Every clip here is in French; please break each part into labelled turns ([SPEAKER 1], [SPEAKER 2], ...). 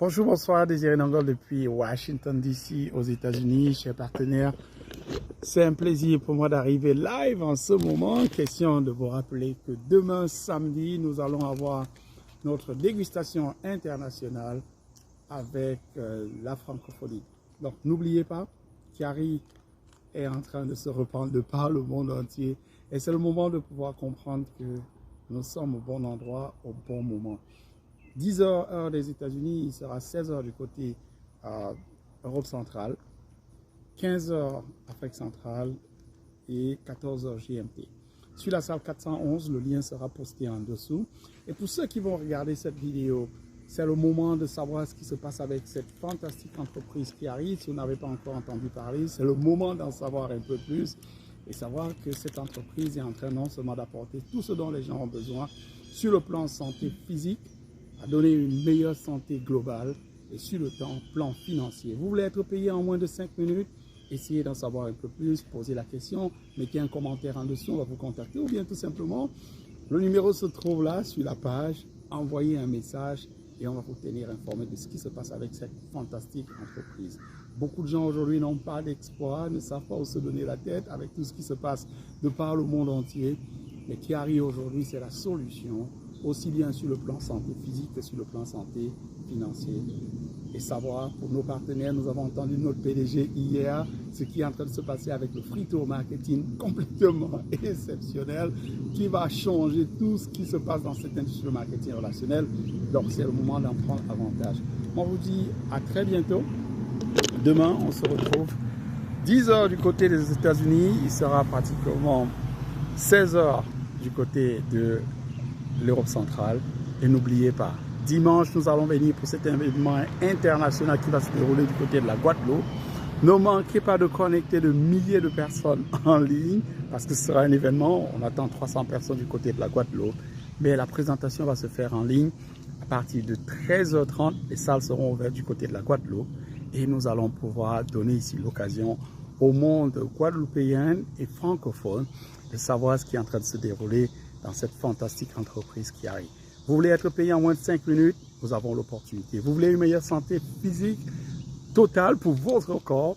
[SPEAKER 1] Bonjour, bonsoir, Désiré Nangol depuis Washington DC aux États-Unis, chers partenaires. C'est un plaisir pour moi d'arriver live en ce moment. Question de vous rappeler que demain, samedi, nous allons avoir notre dégustation internationale avec la francophonie. Donc, n'oubliez pas, Kiari est en train de se répandre de par le monde entier. Et c'est le moment de pouvoir comprendre que nous sommes au bon endroit, au bon moment. 10h heure des États-Unis, il sera 16h du côté Europe centrale, 15h Afrique centrale et 14h GMT. Sur la salle 411, le lien sera posté en dessous. Et pour ceux qui vont regarder cette vidéo, c'est le moment de savoir ce qui se passe avec cette fantastique entreprise qui arrive. Si vous n'avez pas encore entendu parler, c'est le moment d'en savoir un peu plus et savoir que cette entreprise est en train non seulement d'apporter tout ce dont les gens ont besoin sur le plan santé physique, à donner une meilleure santé globale et sur le plan financier. Vous voulez être payé en moins de 5 minutes? Essayez d'en savoir un peu plus, posez la question, mettez un commentaire en dessous, on va vous contacter ou bien tout simplement, le numéro se trouve là sur la page, envoyez un message et on va vous tenir informé de ce qui se passe avec cette fantastique entreprise. Beaucoup de gens aujourd'hui n'ont pas d'exploit, ne savent pas où se donner la tête avec tout ce qui se passe de par le monde entier. Mais Kiari aujourd'hui, c'est la solution, aussi bien sur le plan santé physique que sur le plan santé financier. Et savoir, pour nos partenaires, nous avons entendu notre PDG hier, ce qui est en train de se passer avec le free tour marketing complètement exceptionnel, qui va changer tout ce qui se passe dans cette industrie de marketing relationnel. Donc c'est le moment d'en prendre avantage. On vous dit à très bientôt. Demain, on se retrouve 10h du côté des États-Unis. Il sera pratiquement 16h du côté de l'Europe centrale. Et n'oubliez pas, dimanche, nous allons venir pour cet événement international qui va se dérouler du côté de la Guadeloupe. Ne manquez pas de connecter de milliers de personnes en ligne parce que ce sera un événement. On attend 300 personnes du côté de la Guadeloupe. Mais la présentation va se faire en ligne à partir de 13h30. Les salles seront ouvertes du côté de la Guadeloupe. Et nous allons pouvoir donner ici l'occasion au monde guadeloupéen et francophone de savoir ce qui est en train de se dérouler dans cette fantastique entreprise qui arrive. Vous voulez être payé en moins de 5 minutes, nous avons l'opportunité. Vous voulez une meilleure santé physique totale pour votre corps,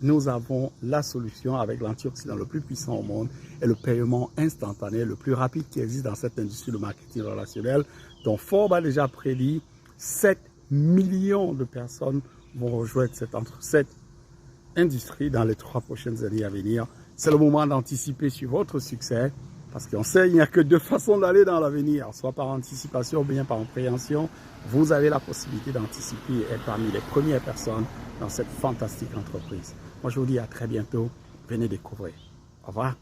[SPEAKER 1] nous avons la solution avec l'antioxydant le plus puissant au monde et le paiement instantané le plus rapide qui existe dans cette industrie de marketing relationnel, dont Forbes a déjà prédit 7 millions de personnes vont rejoindre cette industrie dans les 3 prochaines années à venir. C'est le moment d'anticiper sur votre succès. Parce qu'on sait qu'il n'y a que 2 façons d'aller dans l'avenir, soit par anticipation ou bien par préhension. Vous avez la possibilité d'anticiper et être parmi les premières personnes dans cette fantastique entreprise. Moi, je vous dis à très bientôt. Venez découvrir. Au revoir.